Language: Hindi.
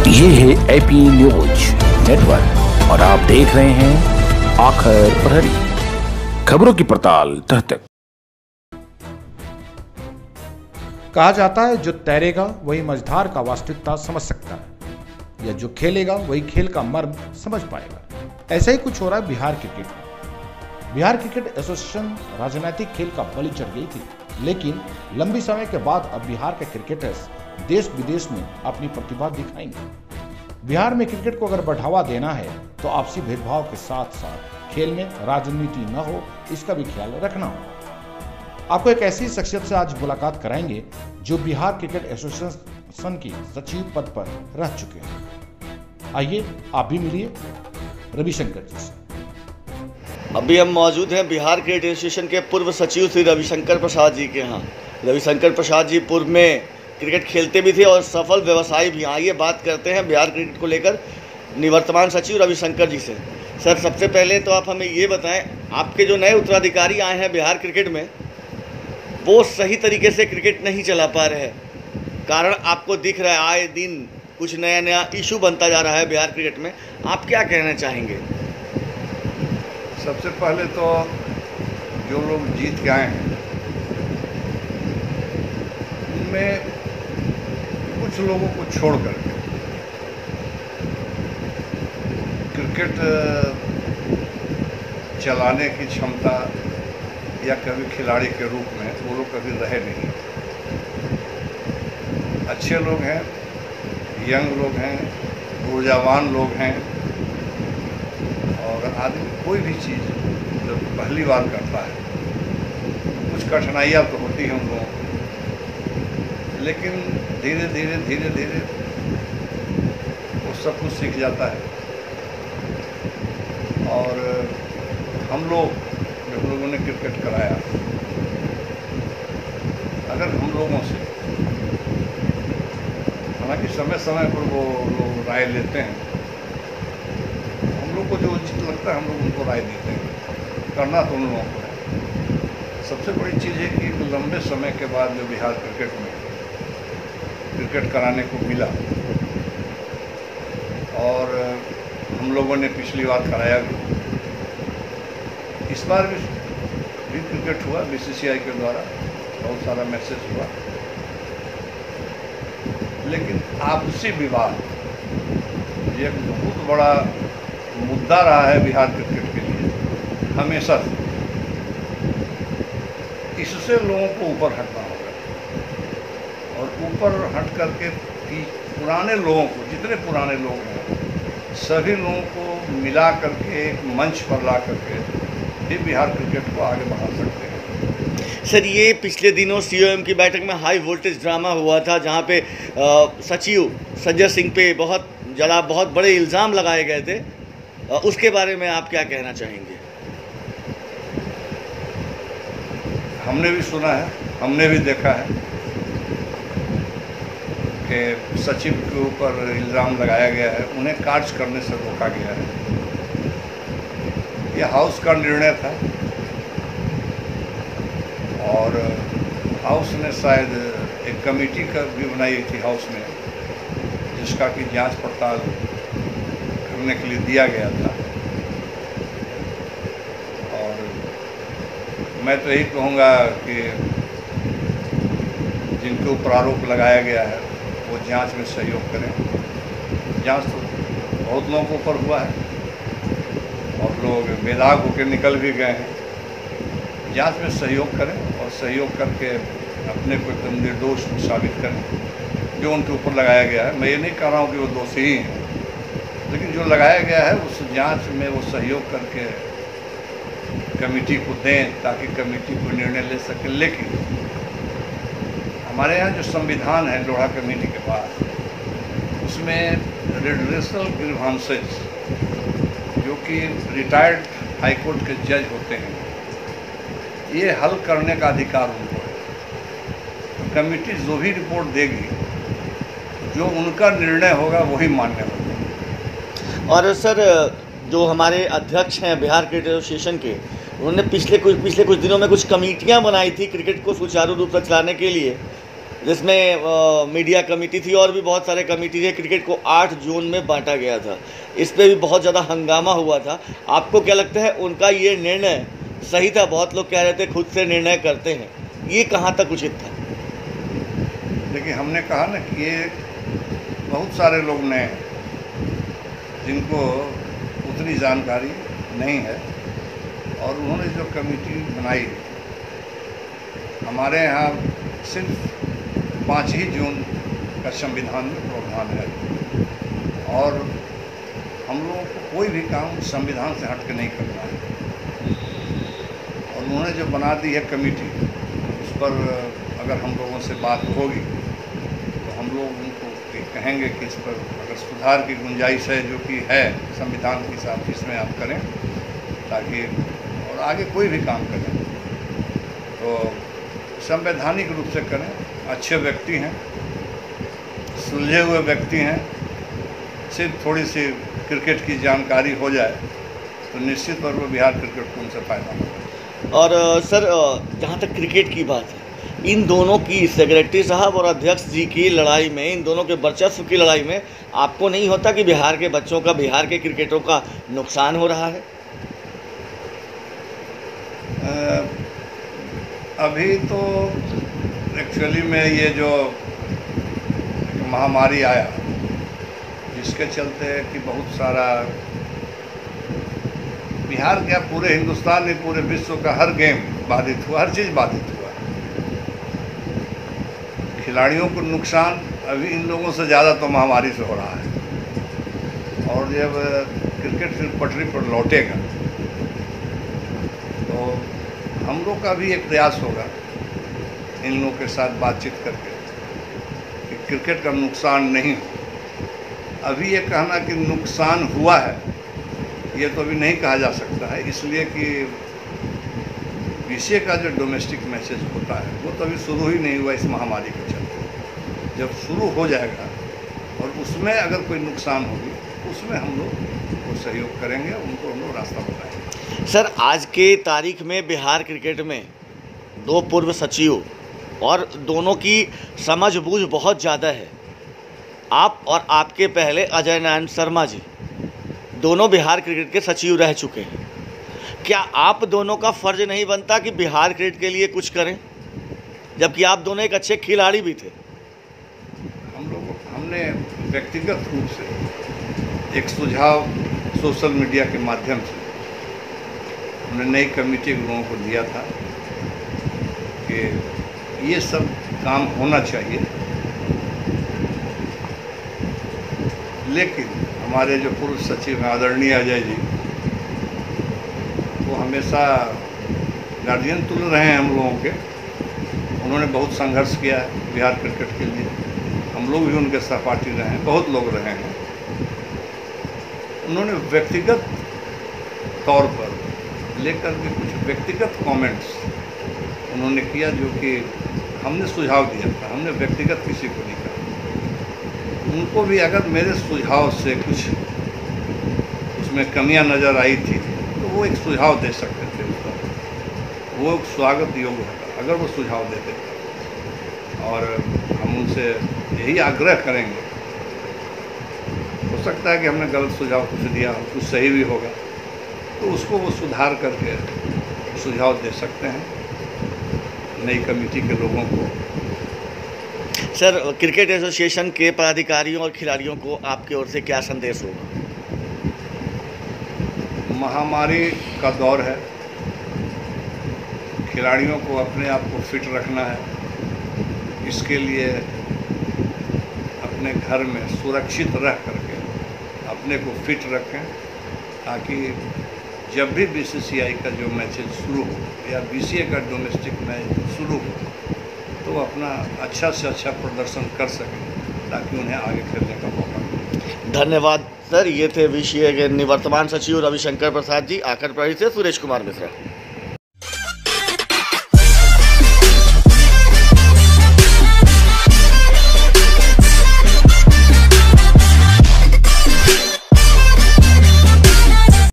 ये है एपी न्यूज नेटवर्क और आप देख रहे हैं आखिर प्रहरी, खबरों की पड़ताल तह तक। कहा जाता है जो तैरेगा वही मझधार का वास्तविकता समझ सकता है, या जो खेलेगा वही खेल का मर्म समझ पाएगा। ऐसा ही कुछ हो रहा है बिहार क्रिकेट में। बिहार क्रिकेट एसोसिएशन राजनीतिक खेल का बलि चढ़ गई थी, लेकिन लंबी समय के बाद अब बिहार के क्रिकेटर्स देश विदेश में अपनी प्रतिभा दिखाएंगे। बिहार में क्रिकेट को अगर बढ़ावा देना है तो आपसी भेदभाव के साथ साथ खेल में राजनीति न हो, इसका भी ख्याल रखना होगा। आपको एक ऐसी शख्सियत से आज मुलाकात कराएंगे जो बिहार क्रिकेट एसोसिएशन की सचिव पद पर रह चुके हैं। आइए आप भी मिलिए रविशंकर जी से। अभी हम मौजूद हैं बिहार क्रिकेट एसोसिएशन के पूर्व सचिव श्री रविशंकर प्रसाद जी के यहाँ। रविशंकर प्रसाद जी पूर्व में क्रिकेट खेलते भी थे और सफल व्यवसायी भी। आइए बात करते हैं बिहार क्रिकेट को लेकर निवर्तमान सचिव रविशंकर जी से। सर, सबसे पहले तो आप हमें ये बताएं, आपके जो नए उत्तराधिकारी आए हैं बिहार क्रिकेट में, वो सही तरीके से क्रिकेट नहीं चला पा रहे हैं। कारण आपको दिख रहा है, आए दिन कुछ नया नया इशू बनता जा रहा है बिहार क्रिकेट में। आप क्या कहना चाहेंगे? सबसे पहले तो जो लोग जीत के आए हैं उनमें कुछ लोगों को छोड़ कर क्रिकेट चलाने की क्षमता या कभी खिलाड़ी के रूप में वो लोग कभी रहे नहीं। अच्छे लोग हैं, यंग लोग हैं, ऊर्जावान लोग हैं, और आदमी कोई भी चीज़ जब पहली बार करता है कुछ कठिनाइयाँ तो होती हैं उन लोगों को, लेकिन धीरे धीरे वो सब कुछ सीख जाता है। और हम लोगों ने क्रिकेट कराया, अगर हम लोगों से, हालांकि समय समय पर वो लोग राय लेते हैं, हम लोग को जो उचित लगता है हम लोग उनको राय देते हैं, करना तो उन लोगों को है। सबसे बड़ी चीज़ है कि लंबे समय के बाद जो बिहार क्रिकेट में क्रिकेट कराने को मिला, और हम लोगों ने पिछली बार कराया भी, इस बार भी क्रिकेट हुआ बीसीसीआई के द्वारा, बहुत सारा मैसेज हुआ, लेकिन आपसी विवाद ये एक बहुत बड़ा मुद्दा रहा है बिहार क्रिकेट के लिए हमेशा से। इससे लोगों को ऊपर हटना होगा, और ऊपर हट करके पुराने लोगों को, जितने पुराने लोग हैं सभी लोगों को मिला करके एक मंच पर ला करके भी बिहार क्रिकेट को आगे बढ़ा सकते हैं। सर, ये पिछले दिनों सीओएम की बैठक में हाई वोल्टेज ड्रामा हुआ था, जहां पे सचिव संजय सिंह पे बहुत बड़े इल्ज़ाम लगाए गए थे। उसके बारे में आप क्या कहना चाहेंगे? हमने भी सुना है, हमने भी देखा है कि सचिव के ऊपर इल्ज़ाम लगाया गया है, उन्हें कार्य करने से रोका गया है। यह हाउस का निर्णय था, और हाउस ने शायद एक कमेटी का भी बनाई थी हाउस में, जिसका कि जांच पड़ताल करने के लिए दिया गया था। और मैं तो यही कहूँगा कि जिनके ऊपर आरोप लगाया गया है वो जांच में सहयोग करें। जांच तो बहुत लोगों के ऊपर हुआ है और लोग बेदाग होकर निकल भी गए हैं। जांच में सहयोग करें और सहयोग करके अपने को एकदम निर्दोष साबित करें जो उनके ऊपर लगाया गया है। मैं ये नहीं कह रहा हूँ कि वो दोषी ही हैं, लेकिन जो लगाया गया है उस जांच में वो सहयोग करके कमेटी को दें ताकि कमेटी को निर्णय ले सके। लेकिन हमारे यहाँ जो संविधान है लोढ़ा कमेटी के पास, उसमें रिड्रेसल ग्रीवांसेस, जो कि रिटायर्ड हाईकोर्ट के जज होते हैं, ये हल करने का अधिकार उनको है। कमेटी जो भी रिपोर्ट देगी, जो उनका निर्णय होगा वही मान्य होगा। और सर, जो हमारे अध्यक्ष हैं बिहार क्रिकेट एसोसिएशन के, उन्होंने पिछले कुछ दिनों में कुछ कमेटियां बनाई थी क्रिकेट को सुचारू रूप से चलाने के लिए। जिसमें मीडिया कमेटी थी और भी बहुत सारे कमेटी थे। क्रिकेट को 8 जोन में बांटा गया था। इस पे भी बहुत ज़्यादा हंगामा हुआ था। आपको क्या लगता है उनका ये निर्णय सही था? बहुत लोग कह रहे थे खुद से निर्णय करते हैं, ये कहाँ तक उचित था? देखिए, हमने कहा ना कि ये बहुत सारे लोग नए हैं जिनको उतनी जानकारी नहीं है, और उन्होंने जो कमेटी बनाई, हमारे यहाँ सिर्फ 5 ही जून का संविधान में प्रावधान है, और हम लोगों को कोई भी काम संविधान से हट के नहीं करना है। और उन्होंने जो बना दी है कमेटी, उस पर अगर हम लोगों से बात होगी तो हम लोग उनको कहेंगे कि इस पर अगर सुधार की गुंजाइश है, जो कि है संविधान के हिसाब से, इसमें आप करें, ताकि और आगे कोई भी काम करें तो संवैधानिक रूप से करें। अच्छे व्यक्ति हैं, सुलझे हुए व्यक्ति हैं, सिर्फ थोड़ी सी क्रिकेट की जानकारी हो जाए तो निश्चित तौर पर बिहार क्रिकेट को उनसे फ़ायदा होगा। और सर, जहाँ तक क्रिकेट की बात है, इन दोनों की, सेक्रेटरी साहब और अध्यक्ष जी की लड़ाई में, इन दोनों के वर्चस्व की लड़ाई में आपको नहीं होता कि बिहार के बच्चों का, बिहार के क्रिकेटरों का नुकसान हो रहा है? अभी तो एक्चुअली में ये जो महामारी आया, जिसके चलते कि बहुत सारा बिहार क्या पूरे हिंदुस्तान में, पूरे विश्व का हर गेम बाधित हुआ, हर चीज़ बाधित हुआ। खिलाड़ियों को नुकसान अभी इन लोगों से ज़्यादा तो महामारी से हो रहा है, और जब क्रिकेट फिर पटरी पर लौटेगा तो हम लोग का भी एक प्रयास होगा इन लोगों के साथ बातचीत करके कि क्रिकेट का नुकसान नहीं हो। अभी ये कहना कि नुकसान हुआ है, ये तो अभी नहीं कहा जा सकता है, इसलिए कि बीसीए का जो डोमेस्टिक मैचेज होता है वो तो अभी शुरू ही नहीं हुआ इस महामारी के चलते। जब शुरू हो जाएगा और उसमें अगर कोई नुकसान होगी, उसमें हम लोग वो सहयोग करेंगे, उनको हम लोग रास्ता बताएंगे। सर, आज के तारीख में बिहार क्रिकेट में 2 पूर्व सचिव और दोनों की समझ-बूझ बहुत ज़्यादा है। आप और आपके पहले अजय नारायण शर्मा जी दोनों बिहार क्रिकेट के सचिव रह चुके हैं। क्या आप दोनों का फ़र्ज नहीं बनता कि बिहार क्रिकेट के लिए कुछ करें, जबकि आप दोनों एक अच्छे खिलाड़ी भी थे? हमने व्यक्तिगत रूप से एक सुझाव सोशल मीडिया के माध्यम से हमने नई कमेटी के लोगों को दिया था कि ये सब काम होना चाहिए, लेकिन हमारे जो पूर्व सचिव हैं आदरणीय अजय जी, वो हमेशा गार्जियन तुल रहे हैं हम लोगों के। उन्होंने बहुत संघर्ष किया है बिहार क्रिकेट के लिए, हम लोग भी उनके सहपाठी रहे हैं, बहुत लोग रहे हैं। उन्होंने व्यक्तिगत तौर पर लेकर के कुछ व्यक्तिगत कमेंट्स उन्होंने किया, जो कि हमने सुझाव दिया था, हमने व्यक्तिगत किसी को नहीं कहा। उनको भी अगर मेरे सुझाव से कुछ उसमें कमियां नज़र आई थी तो वो एक सुझाव दे सकते थे, उसका वो स्वागत योग्य होगा अगर वो सुझाव देते थे। और हम उनसे यही आग्रह करेंगे, हो सकता है कि हमने गलत सुझाव कुछ दिया हो, कुछ सही भी होगा, तो उसको वो सुधार करके सुझाव दे सकते हैं नई कमेटी के लोगों को। सर, क्रिकेट एसोसिएशन के पदाधिकारियों और खिलाड़ियों को आपकी ओर से क्या संदेश होगा? महामारी का दौर है, खिलाड़ियों को अपने आप को फिट रखना है। इसके लिए अपने घर में सुरक्षित रह करके अपने को फिट रखें, ताकि जब भी बीसीसीआई का जो मैचेज शुरू हो या बीसीए का डोमेस्टिक मैच शुरू हो तो अपना अच्छा से अच्छा प्रदर्शन कर सकें, ताकि उन्हें आगे खेलने का मौका मिले। धन्यवाद सर। ये थे बीसीए के निवर्तमान सचिव रविशंकर प्रसाद जी। आखिर प्रहरी से सुरेश कुमार मिश्रा।